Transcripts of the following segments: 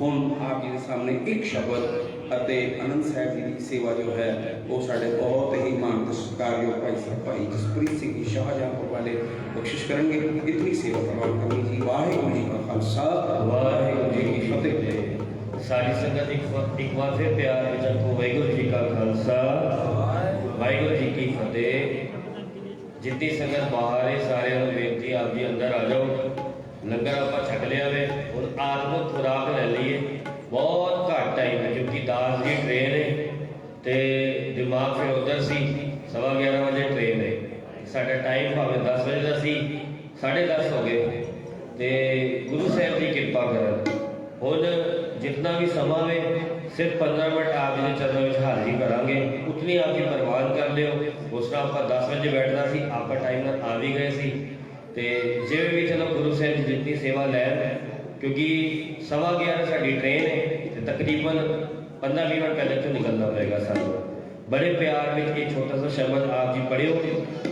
हुण आप जी के सामने एक शब्द ਅਤੇ आनंद साहब जी की सेवा जो है वो साढ़े बहुत ही मानत सत्कारयोग भाई जसप्रीत सिंह जी शाहजहाँपुर वाले कोशिश करेंगे इतनी सेवा प्रवान करनी जी। वाहिगुरू जी का खालसा वाहिगुरू जी की फतेह। सारी संगत एक बार फिर प्यार विचार को वाहिगुरू जी का खालसा वाहिगुरू जी की फतेह। जितनी संगत बाहर है सारे बेनती आप जी अंदर आ जाओ। लंगर आप छक लिया वे और आत्मक खुराक ले लीए। बहुत घट टाइम है क्योंकि दास की ट्रेन है तो दिमाग फिर उधर सी 11:15 बजे ट्रेन है। साढ़ा टाइम भावें 10 बजे का सी 10:30 हो गए तो गुरु साहब की कृपा कर हुण जितना भी समा में सिर्फ 15 मिनट आप जी के चरणों में हाजिरी करांगे उतनी आप जी प्रवान कर लियो। उस तरह आप 10 बजे बैठना सी आप टाइम नाल आ भी गए सी तो जिवें भी चलो गुरु साहब की जितनी सेवा लैन क्योंकि 11:15 साडी ट्रेन है तो तकरीबन 15-20 मिनट पहले तो निकलना पड़ेगा सानू। बड़े प्यार में एक छोटा सा शब्द आप जी पढ़ियो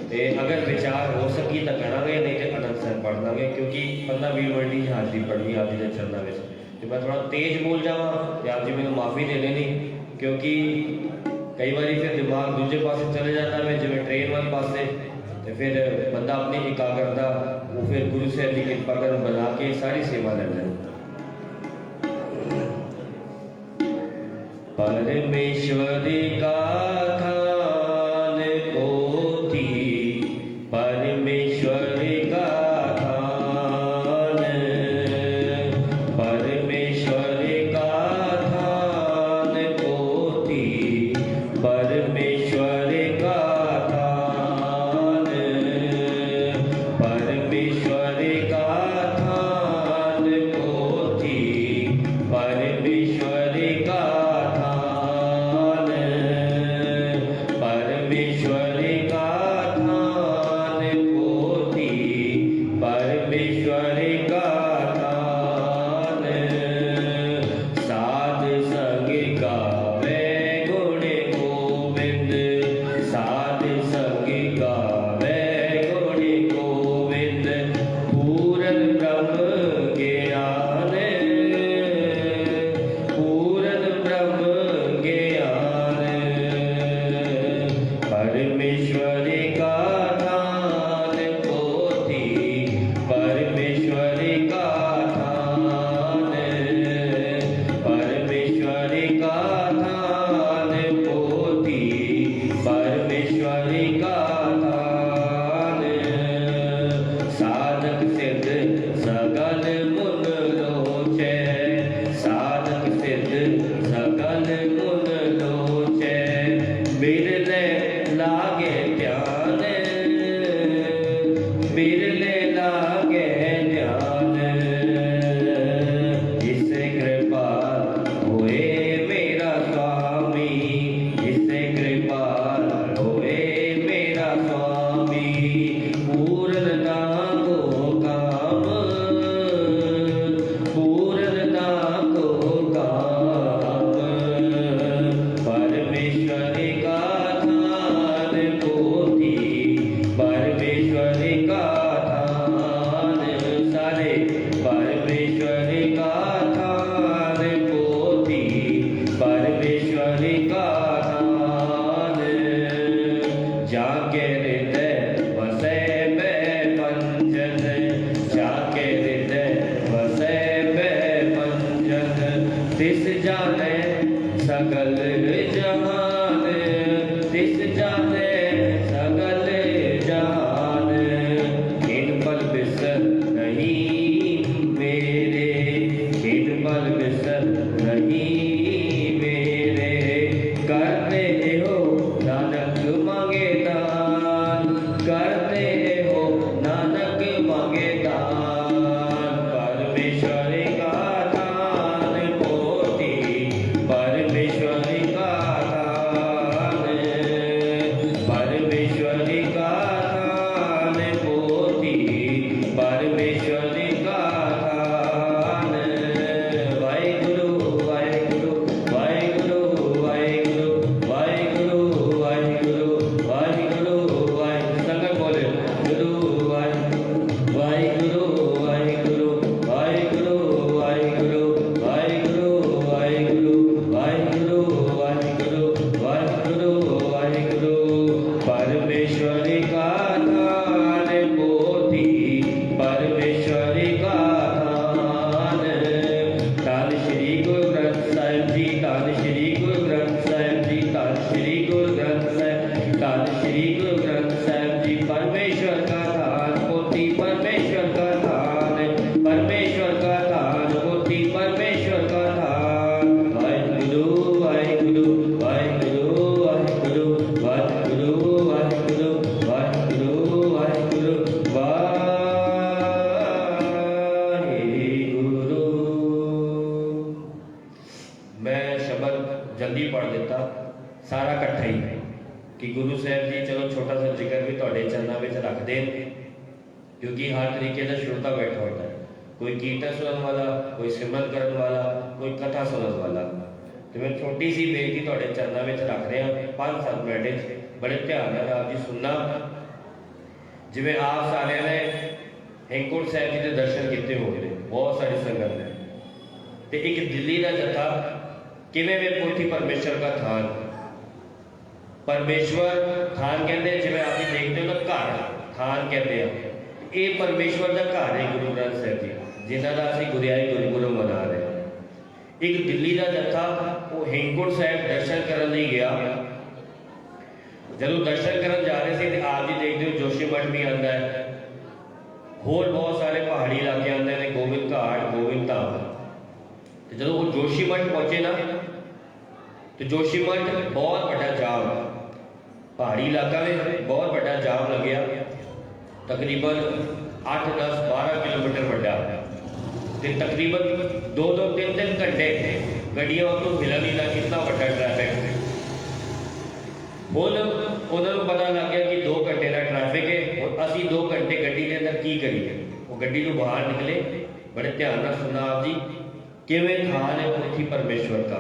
तो अगर विचार हो सकी तो करांगे नहीं तो आनंद साहब पढ़ देंगे क्योंकि 15-20 मिनट की हाजिरी पढ़नी आप जी के चरणों में। तो मैं थोड़ा तेज बोल जावा तो आप जी मैंने माफ़ी दे लेनी क्योंकि कई बार फिर दिमाग दूसरे पास चले जाता है जिवें ट्रेन वाले पासे तो फिर बंदा अपनी एकाग्रता वो फिर गुरु साहब की कृपा कर बना के सारी सेवा लेना है। परमेश्वरी का थान पोथी परमेश्वरी का थान परमेश्वरी का थान पोथी परमेश्वरी का थान परमेश्वरी का थान पोथी परमेश्वरी का परमेश्वरी का थान पोथी परमेश्वरी का थान साध संग गावे गुण गोविंद साध संग गावे गुण गोविंद पूरन ब्रह्म ज्ञान पूरन ब्रह्म ज्ञान परमेश्वरी का थान पोथी परमेश्वरी का थान परमेश्वरी का थान पोथी परमेश्वरी का थान साधक सिद्ध सगल मुन लोचै साधक सिद्ध सगल मुन लोचै बिरले लागे ध्यान बिरले लागे ध्यान जिसे कृपा होए मेरा स्वामी जिसे कृपा होए मेरा स्वामी पूर्णता को काम पूर्णता को काम परमेश्वरी का थान पोथी परमेश्वरी का थान सारे परमेश्वरी का थान पोथी परमेश्वरी का थान जाके हृदय वसे बै पंजन जाके हृदय वसे बै पंजन तिस जाने सगल जहान तिस जाने सगल जहान इन पल बिसर नहीं मेरे इन पल बिसर नहीं मेरे करते हो नानक मांगे दान करते हो नानक मांगे दान परमेश्वरी का थान पोथी परमेश्वरी का थान जल्दी पढ़ देता सारा इकट्ठा ही कि गुरु साहब जी चलो छोटा सा जिक्र भी तुहाडे चरणों में रख दें, क्योंकि हर तरीके का श्रोता बैठा होता है, कोई कीर्तन सुनने वाला, कोई सिमरन करने वाला, कोई कथा सुनने वाला। तो मैं छोटी सी बेनती तुहाडे चरणों में रख रहा 5-7 मिनट बड़े ध्यान नाल आप जी सुनना। जिवें आप सारे ने हेमकुंट साहिब जी के दर्शन किए होंगे, बहुत सारी संगत ने, तो एक दिल्ली का जत्था किवें में पोथी परमेश्वर का थान, परमेश्वर थान कहते हैं, जिवें आप देखते हो ना घर थान कहते हैं, ये परमेश्वर का घर है गुरु ग्रंथ साहिब जी जिन्हों का असं गुरियाई गुरुपुरब मना रहे हैं। एक दिल्ली का जत्था वो हेमकुंट साहिब दर्शन करने लिए गया। जब दर्शन करने जा रहे थे तो आप जी देखते हो जोशीमठ भी आता है, होर बहुत सारे पहाड़ी इलाके आते हैं, गोविंद घाट, गोविंद धाम। तो जो वो जोशीमठ पहुंचे ना, तो जोशीमठ बहुत बड़ा जाम, पहाड़ी इलाका में बहुत बड़ा जाम लग गया, तकरीबन 8, 10, 12 किलोमीटर बड़ा, तो तकरीबन 2-2, 3-3 घंटे गड्डियां तो हिलन ही ना, कितना बड़ा ट्रैफिक। ਹੁਣ ਉਹਨਾਂ ਨੂੰ ਪਤਾ ਲੱਗ ਗਿਆ ਕਿ 2 ਘੰਟੇ ਦਾ ਟ੍ਰੈਫਿਕ ਹੈ और ਅਸੀਂ 2 ਘੰਟੇ ਗੱਡੀ ਦੇ ਅੰਦਰ ਕੀ ਕਰੀਏ। ਉਹ ਗੱਡੀ ਤੋਂ ਬਾਹਰ ਨਿਕਲੇ, बड़े ध्यान ਨਾਲ सुनना आप जी किवें थान है पोथी परमेश्वर का।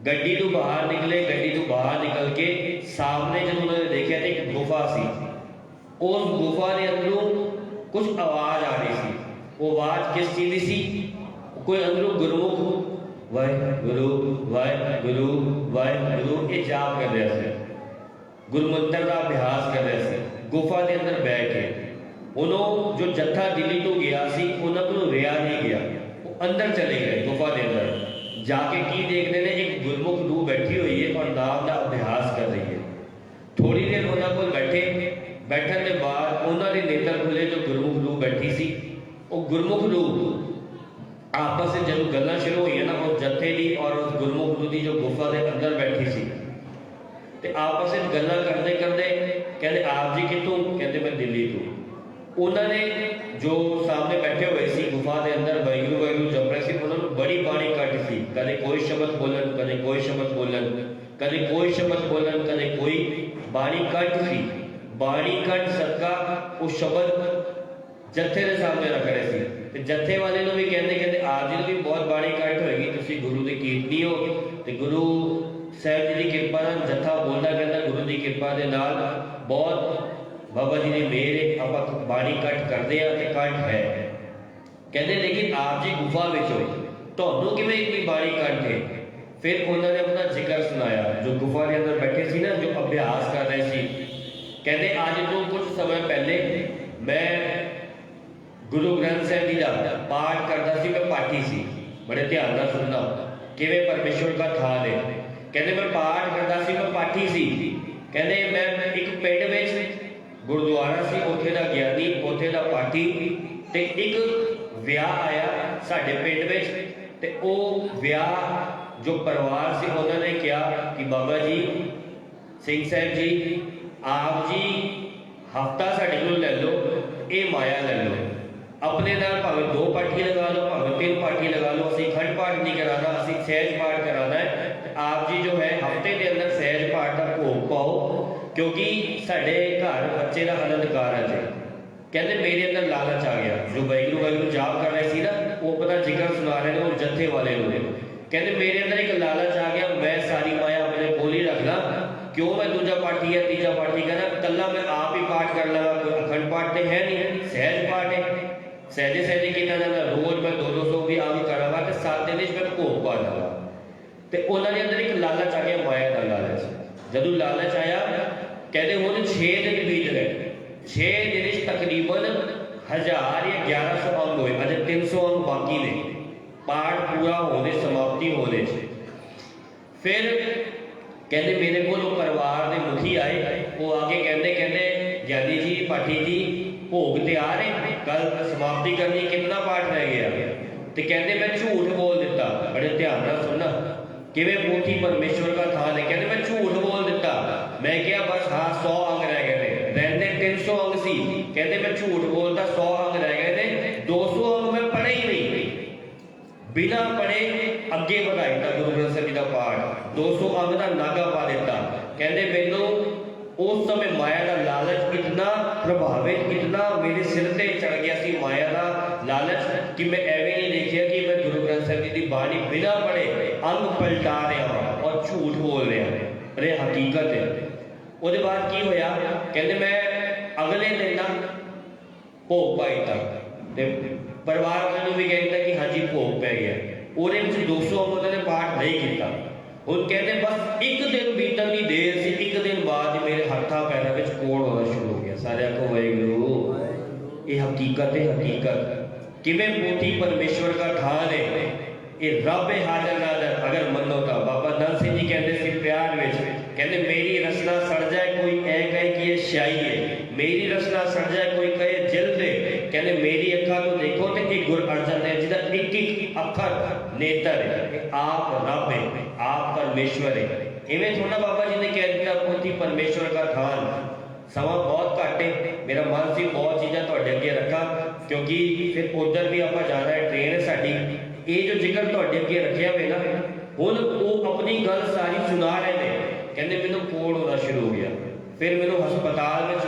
गड्डी तो बाहर निकले, गड्डी तो बाहर निकल के सामने जब उन्होंने देखा तो एक गुफा सी, उस गुफा के अंदरों कुछ आवाज आ रही सी। वो आवाज किस चीज की सी? कोई अंदरों गुरमुख वाहिगुरु वाहिगुरु वाहिगुरु ये जाप कर रहा है, गुरमंत्र का अभ्यास कर रहे थे। गुफा के अंदर बैठ के उन्होंने जो जत्था दिल्ली तो गया सी उन्होंने को रिया नहीं गया, वो अंदर चले गए गुफा के अंदर जाके की देखते हैं एक गुरमुख रूह बैठी हुई है और नाम का अभ्यास कर रही है। थोड़ी देर उन्होंने को बैठने के बाद उन्होंने नेत्र खुले, जो गुरमुख रूह बैठी सी वो गुरमुख रूह आपस में जब गल्लां शुरू हुई ना उस जत्थे की और उस गुरमुख रूह की जो गुफा के अंदर बैठी सी, ते आपस में गल्लां करते करते कहते आप जी कितों? कहते मैं दिल्ली तो। उन्होंने जो सामने बैठे हुए सी गुफा के अंदर वाहिगुरु वाहिगुरु जप रहे थे, उन्होंने बड़ी बाणी कट सी, कदे कोई शब्द बोलन, कदे कोई शब्द बोलन, कदे कोई शब्द बोलन, कदे कोई बाणी कट सी। बाणी कट सदका वो शब्द जत्थे के सामने रख रहे थे, तो जत्थे वाले ने भी कहते आप जी भी बहुत बाणी कट होएगी, तुसीं गुरु के कीर्तनी हो। तो गुरु साहब जी की कृपा नाल जत्था बोलता कहता गुरु की कृपा के नाल बहुत बाबा जी ने मेरे आप बाणी कट करते हैं तो कट है। कहते लेकिन आप जी गुफा में हो तो किमें इतनी बाणी कट है? फिर उन्होंने अपना जिक्र सुनाया, जो गुफा के अंदर बैठे सी ना, जो अभ्यास कर रहे सी। कहते आज तो कुछ समय पहले मैं गुरु ग्रंथ साहिब जी का पाठ करता सी, मैं पाठी सी, बड़े ध्यान नाल सुनना किवें परमेश्वर का थान है। कहते मैं पाठ करता सी, मैं पाठी सी। कहते मैं एक पिंड में गुरुद्वारा सी, उत्थे दा ज्ञानी, उत्थे दा पाठी, ते एक विआह आया साडे पिंड विच, ते ओ विआह जो परिवार से उन्होंने कहा कि बाबा जी सिंह साहब जी आप जी हफ्ता साडे कोल ले लो, ये माया ले लो, अपने नाल भावें 2 पाठी लगा लो, भावें 3 पाठी लगा लो, असीं खंड पाठ नहीं कराना, असीं सहज पाठ कराना है। आप जी जो है हफ्ते के अंदर सहज पाठ का भोग पाओ, क्योंकि साडे घर बच्चे का आनंद कारज है। कहते मेरे अंदर लालच आ गया, जो वाहिगुरु वाहिगुरु जाप कर रहे थे ना, वो अपना जिक्र सुना रहे थे और जत्थे वाले लोग कहते मेरे अंदर एक लालच आ गया, मैं सारी माया अपने कोल ही रख ला, क्यों मैं दूजा पाठी या तीजा पाठी करना, कला मैं आप ही पाठ कर लगा, कोई अखंड पाठ तो है नहीं, सहज पाठ है, सहजे सहजे किया जाता, रोज मैं 200 भी आम करागा तो 7 दिन मैं भोग पा दूंगा। तो उन्होंने अंदर एक लालच आ गया, माया का लालच। जदों लालच आया कहते हुण 6 दिन बीत गए, 6 दिन तकरीबन 1000 या 1100 अंग हुए, अजे 300 अंग बाकी ने पाठ पूरा होने समाप्ति होने। फिर कहते मेरे को परिवार के मुखी आए, वो आके कहते ज्ञानी जी पाठी जी भोग तैयार है, कल समाप्ति करनी, कितना पाठ रह गया? तो कहते मैं झूठ बोल दिता। बड़े ध्यान नाल सुनना किवें पोथी परमेश्वर का थान है। कहते मैं झूठ बोल दिता, मैं क्या बस हाँ 100 अंग रह गए थे, रहते 300 अंग सी। कहते मैं झूठ बोलता 100 अंग रह गए थे, 200 अंग मैं पढ़े ही नहीं, बिना पढ़े अगे बढ़ा दिता गुरु ग्रंथ साहिब जी का पाठ 200 अंग का नागा पा दिता। कहते मैनू उस समय माया का लालच इतना प्रभावित, इतना मेरे सिर से चढ़ गया सी माया का लालच कि मैं एवं नहीं देखिया कि मैं गुरु ग्रंथ साहिब जी की बाणी बिना पढ़े अंग पलटा रहा और झूठ बोल रहा, पर यह हकीकत है। उसके बाद की होया, कहते मैं अगले दिन ना भोग पाई था ते परिवार वालों भी कहता कि हाँ जी भोग पै गया, ਉਹਦੇ ਵਿੱਚ 200 ਅੰਗ ने पाठ नहीं किया। ਹੁਣ कहते बस एक दिन बीतन की देर से एक दिन बाद मेरे हत्था पैरों में कोड़ होना शुरू हो गया। सारे आखो वाहिगुरू, ये हकीकत है, हकीकत किवें पोथी परमेश्वर का ठान है, ये रब है हाजर नाजर। अगर मनो तो बाबा नंद सिंह जी कहते सी प्यार में, कहते मेरी रसना सड़ जाए कोई ऐ कहे कि ये स्याही है, मेरी रसना सड़ जाए कोई कहे जिल्द है, कहते मेरी अखा को देखो तो एक गुर अर्जन है जिसका एक एक अखर नेत्र है, आप रब है, आप परमेश्वर है। इवें थोड़ा बाबा जी ने कह दिया पोथी परमेश्वर का ठान। समा बहुत घट है, मेरा मन से बहुत चीज़ां तुहाडे अगे रखा क्योंकि फिर उधर भी आप जाना है, ट्रेन है साडी। ये जो जिक्र तुहाडे अगे रखिया हुए ना, हुण वो अपनी गल सारी सुना रहे हैं। कहते मैनू कोड़ होना शुरू हो गया, फिर मैनू हस्पताल में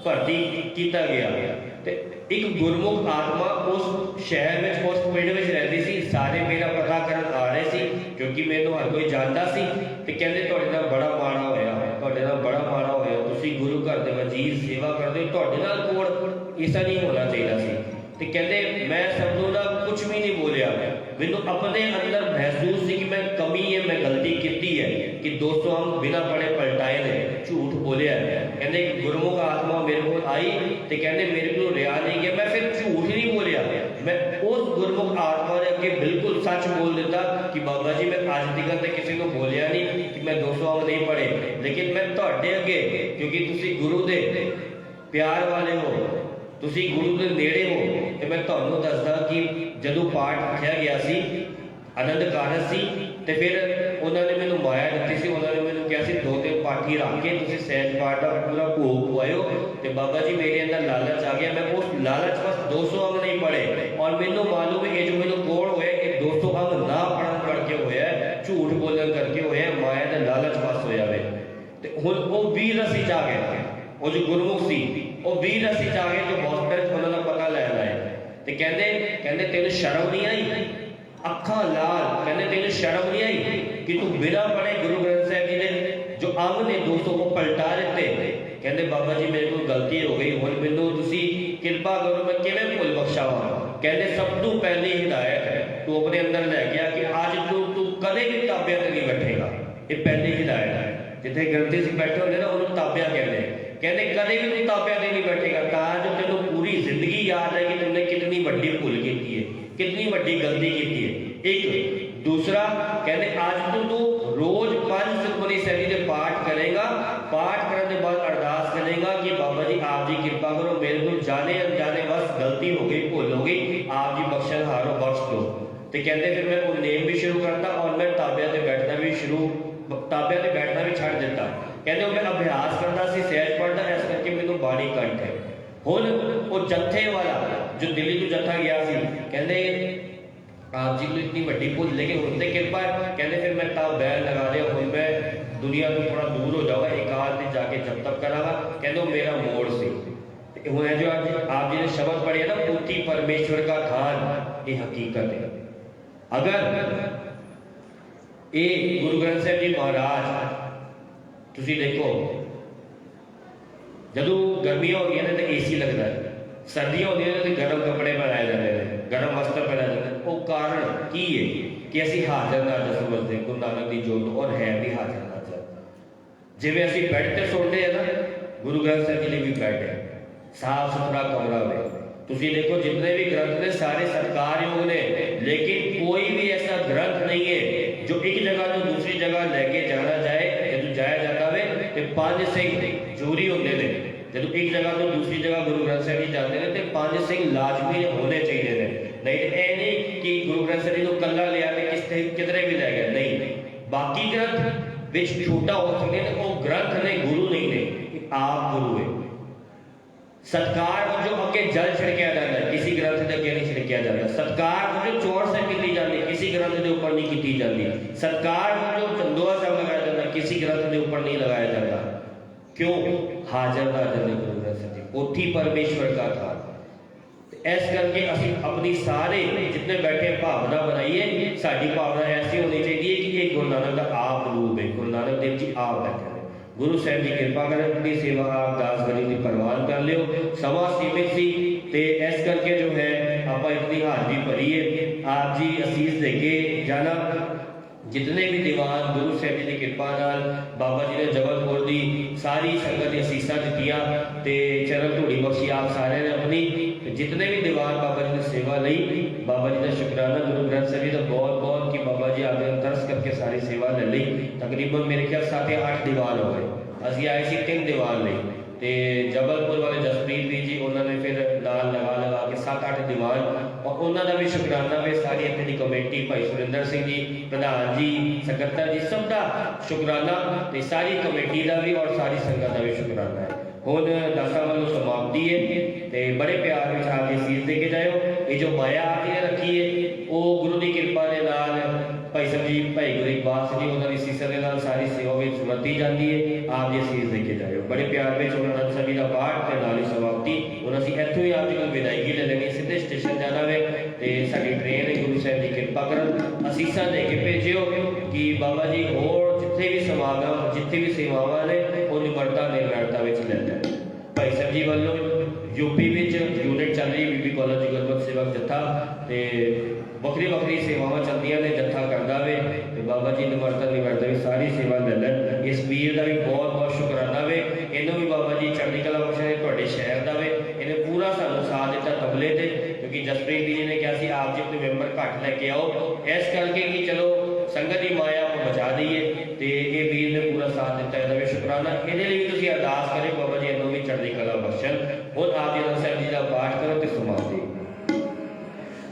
भर्ती किया गया ते एक गुरमुख आत्मा उस शहर में उस पिंड में रहती सी। सारे मेरा पता करन आ रहे सी क्योंकि मैनू हर कोई जानता सी ते कहंदे तुहाडे नाल बड़ा माड़ा होया, तुहाडे नाल बड़ा माड़ा होया, तुसीं गुरु घर दे वजीर सेवा करदे हो, तुहाडे नाल कोड़ ऐसा नहीं होना चाहिए सी। ते कहंदे मैं सबनों ना कुछ भी नहीं बोलिया, मैनू अपने अंदर महसूस सी कि मैं कमी है, मैं गलती की है कि 200 अंग बिना पढ़े पलटाए ने, झूठ बोलिया है। कहंदे गुरमुख आत्मा मेरे को आई ते कहंदे मेरे को रिया नहीं गया, मैं फिर झूठ नहीं बोलिया, मैं उस गुरमुख आत्मा ने अगे बिल्कुल सच बोल देता कि बाबा जी मैं अज तक ते किसी को बोलिया नहीं कि मैं 200 अंग नहीं पढ़े, लेकिन मैं तुहाडे अगे क्योंकि तुसीं गुरु दे प्यार वाले हो, तुसीं गुरु दे नेड़े हो, ते मैं तुहानूं दसदा कि जदों पाठ रखिया गया सी आनंद कारज सी ते फिर उन्होंने मैनू माया दी सी। उन्होंने मैनू कहा सी 2-3 पाठी रख के तुसीं सहज पाठ का पूरा भोग पवाओ ते बाबा जी मेरे अंदर लालच आ गया, मैं उस लालच बस 200 अंग नहीं पढ़े और मैनू मालूम है ये जो मैनू कोड़ होया कि 200 अंग ना पढ़न करके होया, झूठ बोलन करके होया, माया दा लालच बस होया वे। ते हुण वो वीर रसी च आ गया, वो जो गुरमुख सी वो वीर रसी च आ गए जो हॉस्पिटल उन्होंने पता लैन आए ते कहंदे तेनू शर्म नहीं आई, अखा लाल, कहते तेन शर्म नहीं आई कि तू बिना पढ़े गुरु ग्रंथ साहिब जी ने जो अंग ने 200 को पलटा देते। कहते बाबा जी मेरे को गलती हो गई, हुण मैनू तुसीं किरपा करो मैं किवें भुल बख्शावां। कहते सब तो पहली हिदायत है तू अपने अंदर लै गया कि अज तू कदे भी ताबिया ते नहीं बैठेगा, ये पहली हिदायत है। जिथे ग्रंथी सिंह बैठे होंगे ना उन्होंने ताबिया कहते कदे भी तू ताबिया ते नहीं बैठेगा, तां जो तेनों पूरी जिंदगी याद है कि तुमने कितनी वड्डी भुल की है, कितनी वड्डी गलती की है। एक दूसरा कहते आज तू रोज 5 सुखमनी साहिब जी के पाठ करेगा, पाठ करने के बाद अरदास करेगा कि बाबा जी आप जी कृपा करो, मेरे को जाने अनजाने बस गलती हो गई, भूल हो गई, आप जी बख्शन हारो बख्श दो। तो कहते फिर मैं वो नेम भी शुरू करता और मैं ताबिया से बैठना भी ताबिया से बैठना भी छड़ देता। कहते मैं अभ्यास करता सी, सहज पढ़ता, इस करके मैनू बाणी कंठ है। हुण वो जत्थे वाला जो दिल्ली तो जत्था गया सी, कहते आप जी को इतनी वड्डी भूल, लेकिन होते कृपा कहते फिर मैं ताब बैन लगा दिया, हुण मैं दुनिया तो थोड़ा दूर हो जाऊँगा, एकांत में जाके जब तक करांगा। कहते मेरा मोड़ से हुण जो आप जी ने शब्द पढ़े ना पोथी परमेश्वर का ठान, ये हकीकत है। अगर ये गुरु ग्रंथ साहिब जी महाराज तुसी देखो जदों गर्मियां होंदियां ने तो AC लगता है, सर्दियां होंदियां ने तो गर्म कपड़े पहनाए जाते हैं, गर्म वस्त्र पहनाए जाते हैं। वो कारण की है कि असी हाजर नाजर समझते गुरु नानक की जोत और है भी हाजर नाजर। जिवें असी बेड ते सोते हैं ना, गुरु ग्रंथ साहिब जी ने भी बेड है, साफ सुथरा कमरा है। तुसी देखो जितने भी ग्रंथ ने सारे सत्कारयोग ने, लेकिन कोई भी ऐसा ग्रंथ नहीं है जो एक जगह तो दूसरी जगह लेके जाना जाए। जो जाया जाता है तो 5 सिंह जरूरी होंगे ने, जब एक जगह तो दूसरी जगह गुरु ग्रंथ साहिब जी जाते हैं तो 5 सिंह लाजमी होने चाहिए ने। नहीं तो यह नहीं कि गुरु ग्रंथ साहिब जी को कला लिया तो किधरे भी लै गए, नहीं। बाकी ग्रंथ विच छोटा हो सकते हैं, वो ग्रंथ ने गुरु नहीं ने, आप गुरु है। ਸਤਕਾਰ ਵਜੋਂ ਅੱਗੇ ਜਲ ਛਿੜਕਿਆ ਜਾਂਦਾ, ਕਿਸੇ ਗ੍ਰੰਥ ਦੇ ਅੱਗੇ ਨਹੀਂ ਛਿੜਕਿਆ ਜਾਂਦਾ। ਸਤਕਾਰ ਵਜੋਂ ਚੌੜ ਸਾਹਿਬ ਕੀਤੀ ਜਾਂਦੀ, ਕਿਸੇ ਗ੍ਰੰਥ ਦੇ ਉੱਪਰ ਨਹੀਂ ਕੀਤੀ ਜਾਂਦੀ। ਸਤਕਾਰ ਵਜੋਂ ਚੰਦੋਆ ਸਾਹਿਬ ਲਗਾਇਆ ਜਾਂਦਾ, ਕਿਸੇ ਗ੍ਰੰਥ ਦੇ ਉੱਪਰ नहीं लगाया जाता। क्यों? हाजर नाजर नहीं गुरु ग्रंथ साहिब जी, पोथी परमेश्वर का था। इस करके ਅਸੀਂ अपनी सारे जितने बैठे भावना बनाइए, साड़ी भावना ऐसी होनी चाहिए कि ये गुरु नानक का आप रूप है, गुरु नानक देव जी आप बैठे हैं। गुरु साहब जी कृपा करें, अपनी सेवा आप दास गली की परवान कर लियो। समा सीमित सी ते इस करके जो है आप इतनी हाजरी भरी है, आप जी असीस देके जाना। जितने भी दीवान गुरु साहब जी की कृपा नाल बाबा जी ने जबलपुर की सारी संगत की असीसा दित्तियां ते चरण धूड़ी बख्शी आप सारे ने अपनी। जितने भी दीवान बाबा जी ने सेवा ली, बाबा जी का शुक्राना गुरु ग्रंथ साहिब जी का बहुत बहुत कि बाबा जी आपने तरस करके सारी सेवा ले ली। तकरीबन मेरे ख्याल 7 या 8 दीवान हो गए। ਅਸੀਂ ਆਏ ਸੀ 3 दीवान ਲਈ ਤੇ जबलपुर वाले जसप्रीत भी जी उन्होंने फिर नाल लगा के 7-8 दीवान, और उन्होंने भी शुकराना वे सारी इतनी की कमेटी भाई सुरिंदर सिंह जी प्रधान जी सकत्तर जी सब का शुकराना ते सारी कमेटी का भी और सारी संगत का भी शुकराना है। हुण दसा वालों समाप्ति है ते बड़े प्यार में आके सीस दे के जाओ। ये जो माया आपने रखी है वो गुरु की कृपा के नाल भाई साहब जी भाई गुरु इकबाल सिंह जी उन्होंने सीसा के नाल सारी सेवा में वरती जाती है। आप ये सीस दे के जाओ बड़े प्यार में। आनंद साहब जी का पाठ ते नाल ही समाप्ति। हुण असीं इत्थों ही आप जी कोल विदायगी ले लेनी, सीधे स्टेशन जाना वे ते साडी ट्रेन है। गुरु साहब जी कृपा करन असीसा दे के भेजियो कि बाबा जी होर जिथे भी समागम जिथे भी सेवावां ने वो निमरता निर्मलता विच ले लैण। भाई साहब जी वालों यूपी विच यूनिट चल रही बीबी कॉलेज गुरबत सेवक जत्था ते वक्री वक्री सेवावां चलदियां ने, जत्था करदा वे ते बाबा जी निमरता निमरता भी सारी सेवा ले लैण। इस वीर का भी बहुत बहुत शुकराना वे, इन्हों भी बाबा जी चढ़दी कला बख्शे तुहाडे शहर का वे। इन्हें पूरा सानू साथ दिता तबले ते, क्योंकि जसप्रीत जी ने कहा सी आप जी अपने मैंबर घट लैके आओ, इस करके कि चलो संगत की माया को बचा दईए ते ये वीर ने पूरा साथ दिता। इहदा भी शुकराना। इहदे लई भी तुसीं अरदास करो बाबा जी इन्हों भी चढ़दी कला बख्शण। हुण आप जी साहब जी का पाठ करो ते समाप्ति।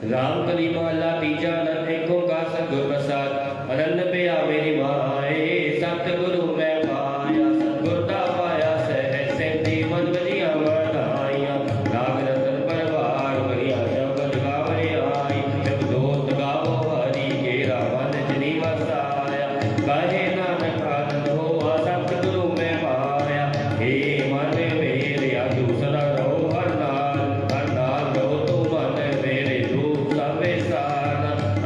राम कली महला तीजा नर एक ओंकार सतगुर प्रसाद अनंत पिया मेरी माए सतगुरु मैं पाया सतगुर दा पाया सहज सेंधी मन वजिया वधाइया राग रतन परवार करिया शब्द गावे आई जब दोत गावो हरि केरा मन जनी वसाया कहे नानक आनंद होआ सतगुरु मैं पाया हे मन मेरे दूसरा रहो हर नाल रहो तू मन मेरे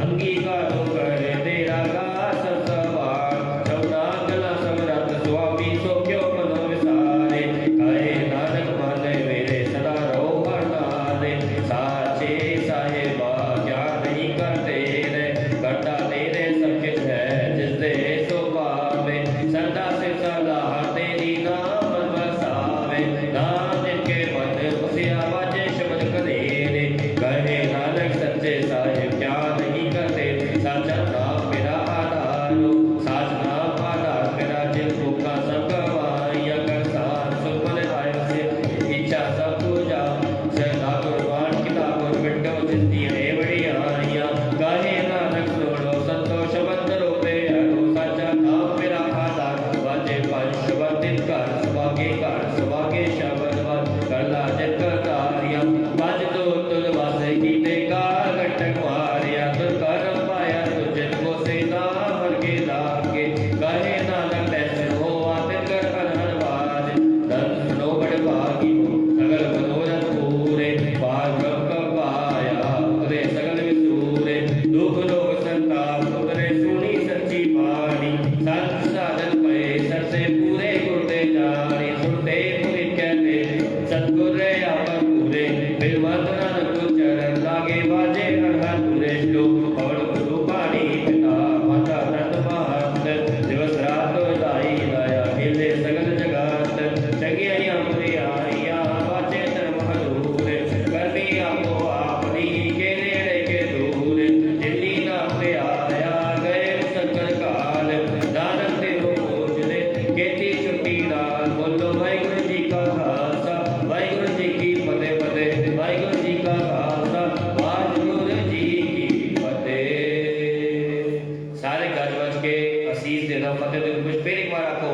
अंगीकारो करे तेरा दास सवार चौदा गला समरथ स्वामी सो क्यों मनो विसारे कहे नानक मन मेरे सदा रहो हर नाले साचे साहेबा क्या नहीं करते रे करता तेरे सब कुछ है जिस दे सो पावे सदा से सलाह तेरी नाम बसावे नानक के मन उसिया बाजे शब्द करे रे कहे नानक सच्चे साहेब क्या नहीं करते साचा नाम मेरा आधार लो साच नाम आधार मेरा जिन भूखा सब गवाइया कर साथ सुमन आय से इच्छा सब पूजा सदा कुर्बान किताब बिट्टो जिंदी है बड़ी आइया कहे नानक सुनो संतोष बंदरो पे हरो साचा नाम मेरा आधार वाजे पंच वंदित कर सवागे शब्द वन करला जग तारिया बाज तो तुल वासे कीते का घटक मारिया तुल करम पाया तुझे को से नाम के लागे कहे नानक ऐसे हो आते कर अनहरवाद धन सुनो बड़ भागी हो सगल मनोरथ पूरे पार ब्रह्म पाया उतरे सगल विसूरे दुख रोग संताप उतरे सुनी सच्ची बाणी संत साधन पे सर से पूरे गुरते जानी सुनते पूरी कहते सतगुर आवर पूरे फिर मत नानक चरण लागे बाजे अनहर पूरे श्लोक और गुरु पाणी पिता माता नंद महंत दिवस रात दाई लाया खेले सगल जगत चंगिया पुरी आइया बाजे धर्म हदूरे करनी आपो आपनी के नेड़े के दूर जिन्नी नाम पे आया गए संकर काल नानक ते हो पूजले केती छुट्टी नाल बोलो वाहिगुरू जी का खालसा वाहिगुरू जी की फतेह फतेह वाहिगुरू जी का खालसा वाहिगुरू जी की फतेह। सारे गज बज के असीस देना फतेह दे कुछ फिर एक बार आपको